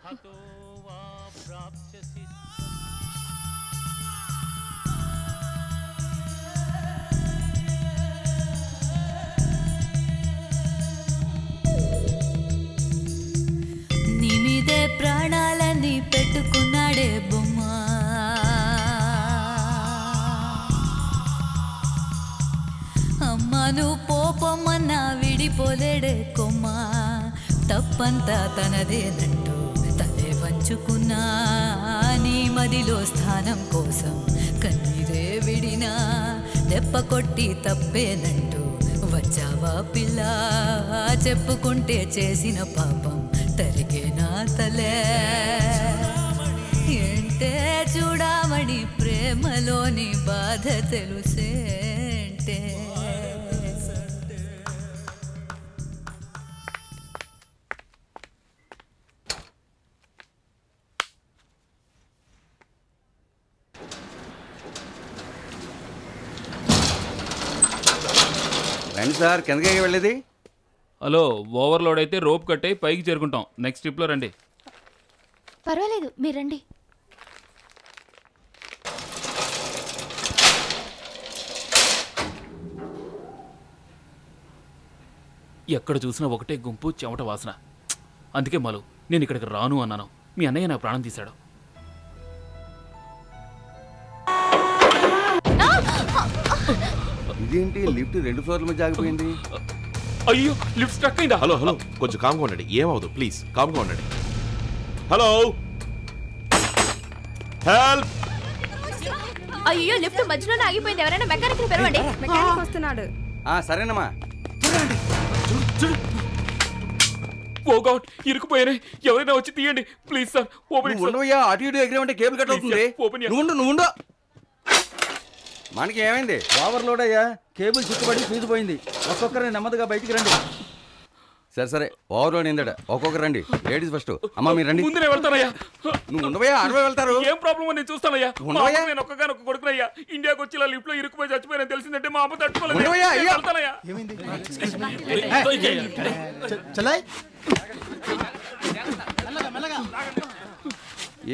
నీ మీదే ప్రాణాలని పెట్టుకున్నాడే బొమ్మ, అమ్మను పోపమ్మన్నా విడిపోలేడే కొమ్మ, తప్పంతా తనదేనంటూ తలే వంచుకున్నా, నీ మదిలో స్థానం కోసం కన్నీరే విడినా, దెప్ప కొట్టి తప్పేనంటూ వచ్చావా పిల్ల, చెప్పుకుంటే చేసిన పాపం తరిగేనా తలే, ఏంటే చూడమని ప్రేమలోని బాధ తెలుసేంటే. రండి సార్, కిందకి వెళ్ళేది. హలో, ఓవర్లోడ్ అయితే రోప్ కట్టే పైకి చేరుకుంటాం. నెక్స్ట్ ట్రిప్లో రండి. పర్వాలేదు, మీరు రండి. ఎక్కడ చూసినా ఒకటే గుంపు చెమట వాసన. అందుకే మలు నేను ఇక్కడికి రాను అన్నాను. మీ అన్నయ్య నా ప్రాణం తీశాడు. ఇదేంటి లిఫ్ట్ 2 ఫ్లోర్ల మధ్య ఆగిపోయింది? అయ్యో, లిఫ్ట్ స్ట్రక్ అయిందా? హలో హలో, కొంచెం కామ్గా ఉండండి. ఏమవుదు, ప్లీజ్ కామ్గా ఉండండి. Hello, help. అయ్యో, లిఫ్ట్ మధ్యలోనే ఆగిపోయింది. ఎవరైనా మెకానిక్ ని పిలవండి. మెకానిక్ వస్తున్నాడు. సరేనమ్మా. ఓ గాడ్, ఇరుకుపోయానే. ఎవరైనా వచ్చి తీయండి ప్లీజ్ సార్. ఓపెన్ ఉండవయ్యా, అటు ఇటు ఎగిరేమంటే కేబుల్ కట్ అవుతుంది. నువ్వు ఉండు. మనకి ఏమైంది? ఓవర్లోడ్ అయ్యా, కేబుల్ చుట్టుబడి ఫీజు పోయింది. ఒక్కొక్కరిని నెమ్మదిగా బయటికి రండి. సరే ఓవర్లోడ్ అయిందట. ఒక్కొక్కరు రండి. Ladies first. అమ్మా మీరు రండి. ముందు నేను వెళ్తానయ్యా. నువ్వు ఉండవయ్యా, అరవై వెళ్తారు. ఏం ప్రాబ్లం అని నేను చూస్తానయ్యా. నేను ఒక్కగానొక్క కొడుకునయ్యా. ఇండియాకి వచ్చి ఇలా లిఫ్ట్ లో ఇరుక్కుపోయి చచ్చిపోయినా తెలిసిందంటే మా అమ్మ తట్టుకోలేదు. వెళ్తానయ్యా.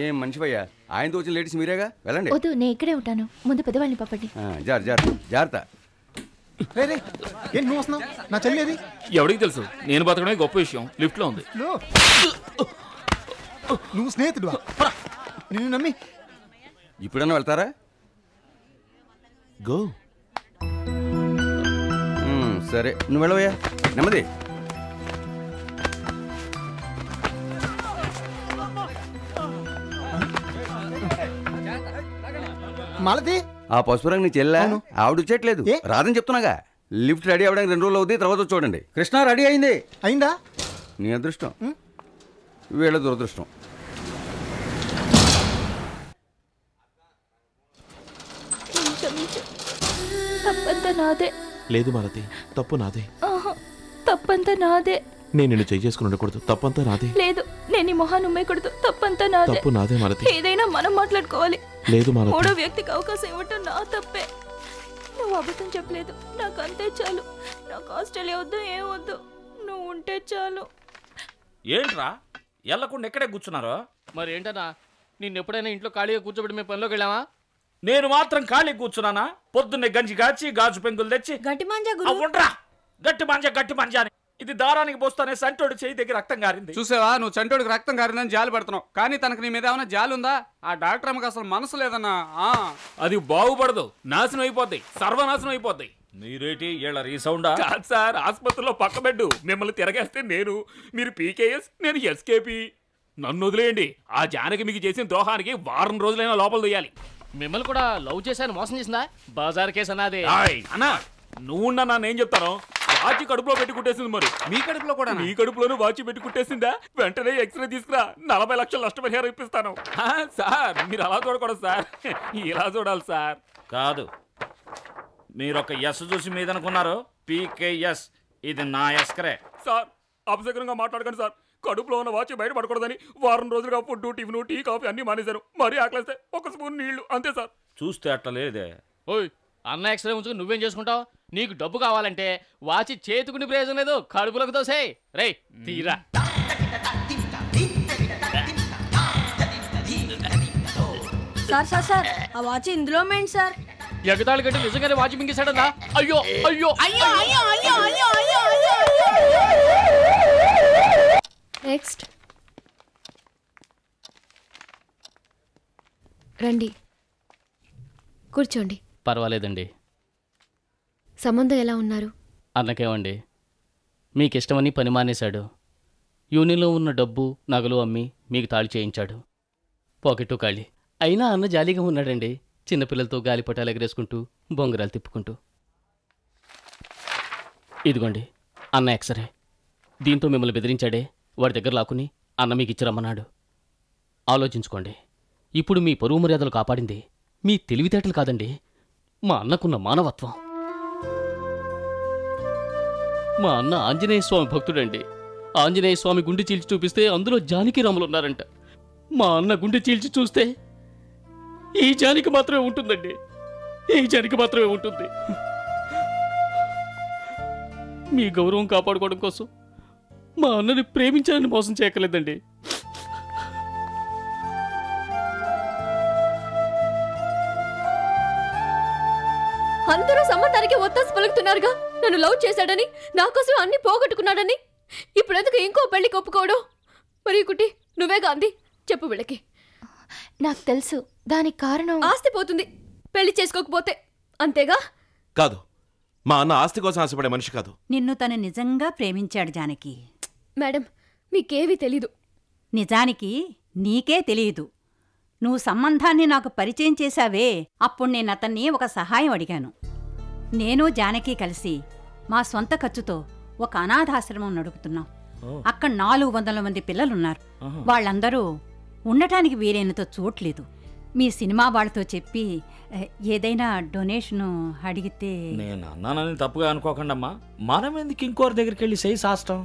ఏం మంచివయ్యా, ఆయనతో వచ్చిన లేడీస్ మీరేగా, వెళ్ళండి. వద్దు, నేను ఇక్కడే ఉంటాను. ముందు పెద్దవాళ్ళని పంపండి. జాగ్రత్త. నువ్వు వస్తున్నావు, నా చెల్లేది ఎవరికి తెలుసు? నేను బతకడమే గొప్ప విషయం. లిఫ్ట్ లో ఉంది. నువ్వు స్నేహితుడు నిన్ను నమ్మి. ఇప్పుడన్నా వెళ్తారా? గో. సరే, నువ్వు వెళ్ళవయ్యా, నెమ్మది. మాలతి, ఆ పసుపు రంగు నీ చెల్లా? ఆవిడ వచ్చేట్లేదు, రాదని చెప్తున్నాగా. లిఫ్ట్ రెడీ అవ్వడానికి 2 రోజులు అవుతుంది. తర్వాత చూడండి. కృష్ణ రెడీ అయింది. అయిందా? నీ అదృష్టం, వీళ్ళ దురదృష్టం. తప్పంతా నాదే. లేదు మాలతి, తప్పు నాదే. తప్పంతా నాదే. నేను నిన్ను చేసుకుని ఉండకూడదు. తప్పంతా నాదే. లేదు, నేను ఈ మొహాన్ని ఉమ్మేయకూడదు. తప్పంతా నాదే. తప్పు నాదే మాలతి. ఏదైనా మనం మాట్లాడుకోవాలి. లేదు మాలతి. మూడో వ్యక్తికి అవకాశం ఇవ్వటం నా తప్పే. నువ్వు అబద్ధం చెప్పలేదు, నాకు అంతే చాలు. నాకు ఆస్ట్రేలియా వద్దు, ఏం వద్దు, నువ్వు ఉంటే చాలు. ఏంట్రా ఎల్లకుండా ఎక్కడే కూర్చున్నారో? మరి ఏంటన్నా, నిన్ను ఎప్పుడైనా ఇంట్లో ఖాళీగా కూర్చోబెట్టి మేము పనిలోకి వెళ్ళామా? నేను మాత్రం ఖాళీ కూర్చున్నానా? పొద్దున్నే గంజి కాచి గాజు పెంకులు తెచ్చి గట్టి మంజా గట్టి మంజా అని ఇది దారానికి పోస్తానే సంటోడు చేయి దగ్గర రక్తం గారింది. చూసావా, నువ్వు చంటోడికి రక్తం గారిందని జాలి పడుతున్నావు. కానీ తనకు నీ మీద ఏమైనా జాలి ఉందా? ఆ డాక్టర్ అమ్మకి అసలు మనసు లేదన్నా. అది బాగుపడదు, నాశనం అయిపోద్ది, సర్వనాశనం అయిపోద్ది. మీరేటి ఏళ్ళ రీసౌండా? కాదు సార్, ఆసుపత్రిలో పక్క బెడ్డు. మిమ్మల్ని తిరగేస్తే మీరు పీకేఎస్, నేను ఎస్కేపీ. నన్ను వదిలేయండి. ఆ జానకి మీకు చేసిన ద్రోహానికి వారం రోజులైనా లోపల దొయ్యాలి. మిమ్మల్ని కూడా లవ్ చేశాను, మోసం చేసిందా? బజార్ కేసు అన్నది. అన్నా నువ్వున్నా నన్ను ఏం చెప్తాను? వాచి కడుపులో పెట్టి కుట్టేసింది. మరి మీ కడుపులో కూడా? మీ కడుపులోనూ వాచి పెట్టి కుట్టేసిందా? వెంటనే ఎక్స్రే తీసుకురా, 40 లక్షలు నష్టపరిహారం ఇప్పిస్తాను. సార్ మీరు అలా చూడకూడదు సార్, ఇలా చూడాలి సార్. కాదు, మీరొక ఎస్ చూసి మీద అనుకున్నారు. పీకేఎస్, ఇది నా ఎస్కరే. సార్ అపశకరంగా మాట్లాడకండి సార్. కడుపులో ఉన్న వాచి బయట పడకూడదని వారం రోజులుగా ఫుడ్, టిఫిన్, టీ, కాఫీ అన్ని మానేశారు. మరీ ఆకలిస్తే 1 స్పూన్ నీళ్లు అంతే సార్. చూస్తే అట్లా లేదే. ఓయ్, అన్న ఎక్స్రే ఉంచుకుని నువ్వేం చేసుకుంటావు? నీకు డబ్బు కావాలంటే వాచి చేతుకుని ప్రయోజనం లేదు, కడుపులకు దోసే. రే తీరా. సార్ సార్ సార్ ఆ వాచ్ ఇందులో మేంటి సార్? ఎగతాళి కట్టి నిజంగానే వాచి మింగేశాడన్నా. అయ్యో అయ్యో అయ్యో అయ్యో అయ్యో అయ్యో అయ్యో అయ్యో. నెక్స్ట్ రండి కూర్చోండి. పర్వాలేదండి. సంబంధం ఎలా ఉన్నారు? అన్నకేమండి, మీకు ఇష్టమని పని మానేశాడు. యూనియన్లో ఉన్న డబ్బు నగలు అమ్మి మీకు తాళి చేయించాడు. పాకెట్టు ఖాళీ. అయినా అన్న జాలీగా ఉన్నాడండి. చిన్నపిల్లలతో గాలిపటాలు ఎగరేసుకుంటూ బొంగరాలు తిప్పుకుంటూ. ఇదిగోండి అన్న ఎక్స్రే. దీంతో మిమ్మల్ని బెదిరించాడే, వాడి దగ్గర లాక్కుని అన్న మీకు ఇచ్చిరమ్మన్నాడు. ఆలోచించుకోండి. ఇప్పుడు మీ పరువు మర్యాదలు కాపాడింది మీ తెలివితేటలు కాదండి, మా అన్నకున్న మానవత్వం. మా అన్న ఆంజనేయ స్వామి భక్తుడండి. ఆంజనేయ స్వామి గుండె చీల్చి చూపిస్తే అందులో జానకి రాములు ఉన్నారంట. మా అన్న గుండె చీల్చి చూస్తే ఈ జానికి మాత్రమే ఉంటుందండి, ఈ జానికి మాత్రమే ఉంటుంది. మీ గౌరవం కాపాడుకోవడం కోసం మా అన్నని ప్రేమించాలని మోసం చేయక్కర్లేదండి. అందరూ సంబంధానికి ఒత్తాసు పలుకుతున్నారుగా. నన్ను లవ్ చేశాడని, నా కోసం అన్ని పోగొట్టుకున్నాడని. ఇప్పుడు ఎందుకు ఇంకో పెళ్లికి ఒప్పుకోవడం? మరి కుట్టి నువ్వే గాంధీ చెప్పు వీళ్ళకి. నాకు తెలుసు దానికి కారణం. ఆస్తి పోతుంది పెళ్లి చేసుకోకపోతే, అంతేగా? కాదు, మా అన్న ఆస్తి కోసం ఆశపడే మనిషి కాదు. నిన్ను తను నిజంగా ప్రేమించాడు జానకి. మేడం మీకేవీ తెలీదు. నిజానికి నీకే తెలియదు. నువ్వు సంబంధాన్ని నాకు పరిచయం చేశావే, అప్పుడు నేను అతన్ని ఒక సహాయం అడిగాను. నేను జానకి కలిసి మా సొంత ఖర్చుతో ఒక అనాథాశ్రమం నడుపుతున్నాం. అక్కడ 400 మంది పిల్లలున్నారు. వాళ్ళందరూ ఉండటానికి వీలైనంత చోట్లేదు. మీ సినిమా వాళ్ళతో చెప్పి ఏదైనా డొనేషను అడిగితే. నేను అన్నానని తప్పుగా అనుకోకండమ్మా. మనం ఎందుకు ఇంకోరి దగ్గరికి వెళ్ళి చేయి సాష్టం?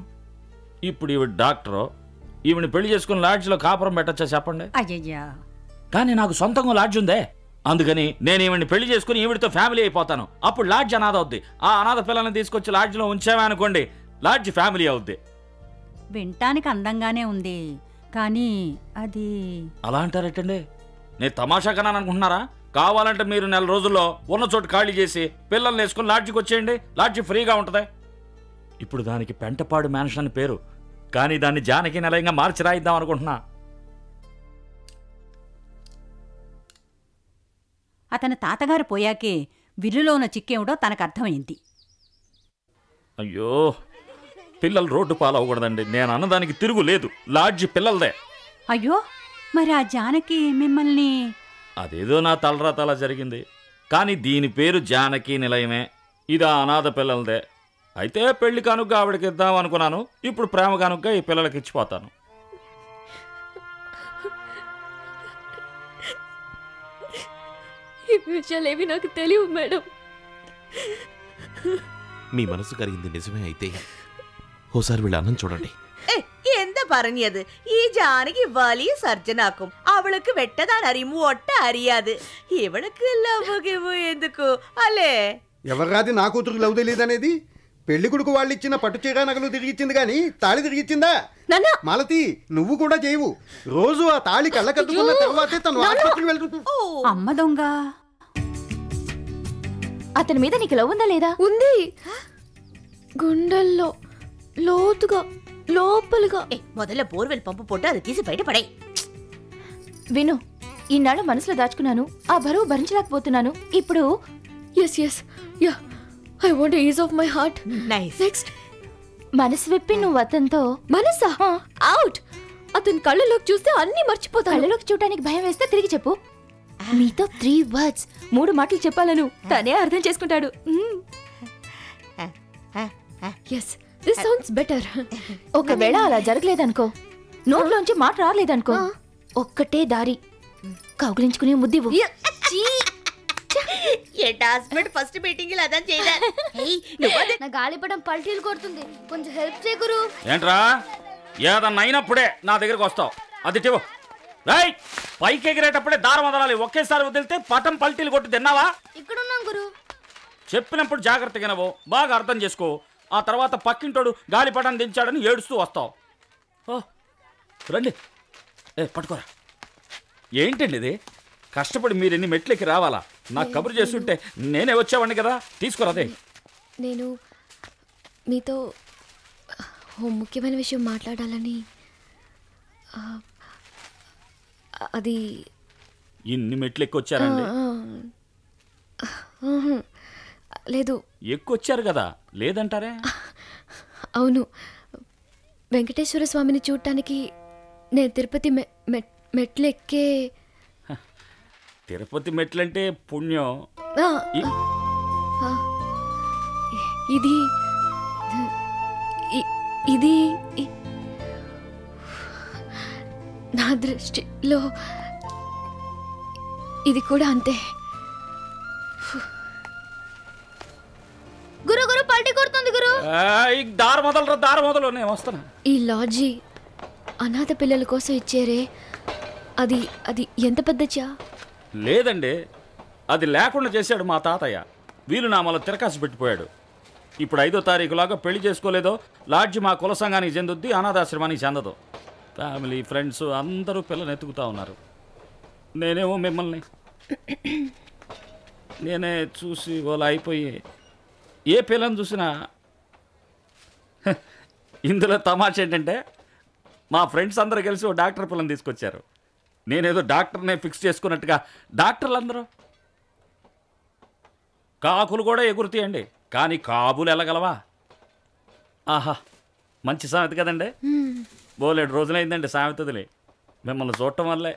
ఇప్పుడు ఈవిడ డాక్టరు, ఈవిని పెళ్లి చేసుకుని లాడ్జ్లో కాపురం పెట్టచ్చా చెప్పండి? అయ్యయ్యా, కానీ నాకు సొంతంగా లాడ్జ్ ఉందే. అందుకని నేను ఈవిని పెళ్లి చేసుకుని ఈవిడితో ఫ్యామిలీ అయిపోతాను. అప్పుడు లాడ్జ్ అనాథ అవుద్ది. ఆ అనాథ పిల్లల్ని తీసుకొచ్చి లాడ్జ్లో ఉంచామే అనుకోండి, లాడ్జ్ ఫ్యామిలీ అవుద్ది. వినటానికి అందంగానే ఉంది, కానీ అది. అలా అంటారేటండి? నేను తమాషా కన్నా అనుకుంటున్నారా? కావాలంటే మీరు 4 రోజుల్లో ఉన్న చోటు ఖాళీ చేసి పిల్లల్ని వేసుకుని లాడ్జికి వచ్చేయండి. లాడ్జి ఫ్రీగా ఉంటుంది. ఇప్పుడు దానికి పెంటపాడు మ్యాన్షన్ అని పేరు, కానీ దాన్ని జానకి నిలయంగా మార్చి రాయిద్దాం అనుకుంటున్నా. అతని తాతగారు పోయాకే విల్లులో ఉన్న చిక్కేమిటో తనకు అర్థమైంది. అయ్యో, పిల్లలు రోడ్డు పాలవకూడదండి. నేను అన్నదానికి తిరుగు లేదు. లాడ్జి పిల్లలదే. అయ్యో, మరి ఆ జానకి మిమ్మల్ని. అదేదో నా తలరాతలా జరిగింది, కానీ దీని పేరు జానకి నిలయమే. ఇది ఆ అనాథ పిల్లలదే. అయితే పెళ్లి కానుక ఆవిడకి ఇద్దాం అనుకున్నాను. ఇప్పుడు ప్రేమ కానుక ఈ పిల్లలకి ఇచ్చిపోతాను. ఈ విషయాలేవి నాకు తెలియవు మేడం. మీ మనసు కరిగింది నిజమే అయితే ஓசார் வீடு அண்ணன் చూడండి. എന്താ പറഞ്ഞത്? ഈ ജാനകി വലിയ സർജനാക്കും. അവൾക്ക് വെട്ടതാണ് അറിയും, ഒട്ട അറിയാത്. ഇവൾക്ക് ലവ് గివ్ ఎందుకు అలే? ఎవరాది నా కూతురు లవ్ తెలియదనేది? పెళ్లి కొడుకు వాళ్ళు ఇచ్చిన పట్టు చీర నగలు తిరిగిచ్చింది కానీ తాళి తిరిగిచ్చిందా? మాలతి, నువ్వు కూడా చేయవు. రోజు ఆ తాళి కళ్ళకద్దుకున్న తర్వాతే తను ఆసుపత్రికి వెళ్తుంది. అమ్మ దొంగ. అతని మీద నీకు లవ్ ఉందా లేదా? ఉంది, గుండెల్లో లోతుగా లోపలుగా. మొదల బోర్వెల్ పంపు పోட்டு అది తీసి బయటపడే. విను, ఈనాడు మనసులో దాచుకున్నాను, ఆ బరువు భరించలేకపోతున్నాను. ఇప్పుడు I want to ease off my heart. Nice. Next. మనసు విప్పి నువ్వు అతనితో. మనసా? అవుట్. అతని కళ్ళలోకి చూస్తే అన్ని మర్చిపోతా. కళ్ళలోకి చూడటానికి భయం వేస్తే తిరిగి చెప్పు. మీతో 3 words, 3 మాటలు చెప్పాలను తనే అర్థం చేసుకుంటాడు. Yes, this sounds better. ఒకవేళ అలా జరగలేదనుకో, నోట్లోంచి మాట రాలేదనుకో, ఒక్కటే దారి, కౌగిలించుకునే ముద్దివు. ఫస్ట్ మీటింగ్ అదా చేయలే. నా గాలిపటం పల్టీలు కొడుతుంది, కొంచెం హెల్ప్ చేయకురు. ఏంట్రా, ఏదన్నా అయినప్పుడే నా దగ్గరకు వస్తావు. అది టివో. రైట్, పైకి ఎగిరేటప్పుడే దారం వదలాలి. ఒకేసారి వదిలితే పటం పల్టీలు కొట్టి తిన్నావా? ఇక్కడున్నాం గురు. చెప్పినప్పుడు జాగ్రత్తగా నవ్వు, బాగా అర్థం చేసుకో. ఆ తర్వాత పక్కింటోడు గాలిపటాన్ని దించాడని ఏడుస్తూ వస్తావు. రండి, పట్టుకోరా. ఏంటండి ఇది? కష్టపడి మీరు ఎన్ని మెట్లకి రావాలా? నాకు కబురు చేస్తుంటే నేనే వచ్చేవాడిని కదా. తీసుకురాదే. నేను మీతో ఓ ముఖ్యమైన విషయం మాట్లాడాలని. అది ఇన్ని మెట్లు ఎక్కొచ్చారండి? లేదు. ఎక్కువచ్చారు కదా, లేదంటారే? అవును, వెంకటేశ్వర స్వామిని చూడటానికి నేను తిరుపతి మెట్లు ఎక్కే. తిరుపతి మెట్లంటే పుణ్యం. ఇది ఇది నా దృష్టిలో ఇది కూడా అంతే. గురు గురు పల్టీ కొడుతుంది గురు. దారి మొదలు నేను వస్తాను. ఈ లాడ్జి అనాథ పిల్లల కోసం ఇచ్చారే, అది అది ఎంత పెద్దచా? లేదండి, అది లేకుండా చేశాడు మా తాతయ్య. వీలునామాలో తిరకాసు పెట్టిపోయాడు. ఇప్పుడు 5వ తారీఖులాగా పెళ్లి చేసుకోలేదో లాడ్జి మా కుల సంఘానికి చెందుద్ది, అనాథాశ్రమానికి చెందదు. ఫ్యామిలీ ఫ్రెండ్స్ అందరూ పిల్లలు ఎత్తుకుతా ఉన్నారు. నేనేమో మిమ్మల్ని నేనే చూసి వాళ్ళు అయిపోయి ఏ పిల్లని చూసినా. ఇందులో తమాషా ఏంటంటే మా ఫ్రెండ్స్ అందరూ కలిసి ఓ డాక్టర్ పిల్లని తీసుకొచ్చారు. నేనేదో డాక్టర్నే ఫిక్స్ చేసుకున్నట్టుగా డాక్టర్లు అందరూ. కాకులు కూడా ఎగురుతాయండి, కానీ కాబులు వెళ్ళగలవా? ఆహా, మంచి సామెత కదండి. బోలేడు రోజులైందండి సామెతదిలే. మిమ్మల్ని చూడటం వల్లే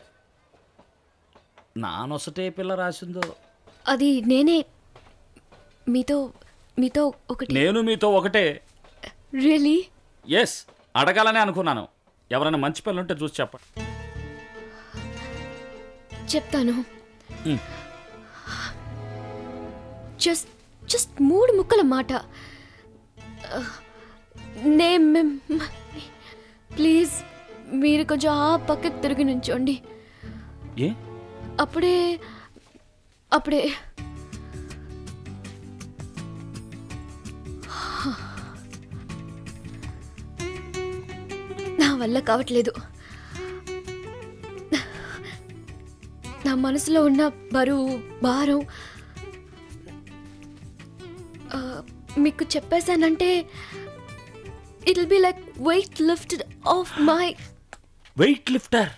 నానొసటే పిల్ల రాసిందో. అది నేనే మీతో మీతో ఒకటి. నేను మీతో ఒకటే. రియలీ? ఎస్, అడగాలనే అనుకున్నాను. ఎవరైనా మంచి పిల్లలు ఉంటే చూసి చెప్పండి. చెప్తాను. జస్ట్ 3 ముక్కల మాట. ప్లీజ్ మీరు కొంచెం ఆ పక్కకు తిరిగి నుంచోండి. అప్పుడే నా వల్ల కావట్లేదు. నా మనసులో ఉన్న బరువు భారం మీకు చెప్పేశానంటే it will be like weight lifted off my. Weight lifter?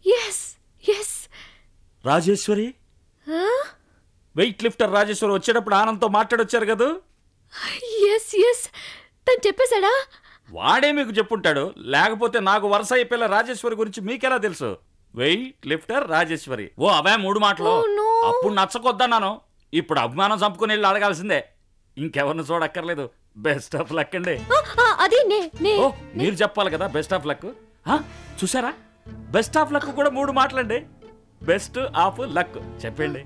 Yes Rajeshwari. Weight lifter Rajeshwari వచ్చేటప్పుడు ఆనందంతో మాట్లాడొచ్చారు కదా. ఎస్ తను చెప్పేశాడా? వాడే మీకు చెప్పుంటాడు, లేకపోతే నాకు వరుస అయిపోయిన రాజేశ్వరి గురించి మీకెలా తెలుసు? Weight lifter Rajeshwari. ఓ అవే 3 మాటలు. అప్పుడు నచ్చకొద్దన్నాను, ఇప్పుడు అభిమానం చంపుకుని వెళ్ళి అడగాల్సిందే. ఇంకెవరిని చూడక్కర్లేదు. బెస్ట్ ఆఫ్ లక్ అండి. మీరు చెప్పాలి కదా బెస్ట్ ఆఫ్ లక్. చూసారా, బెస్ట్ ఆఫ్ లక్ కూడా 3 మాటలండి. బెస్ట్ ఆఫ్ లక్ చెప్పండి.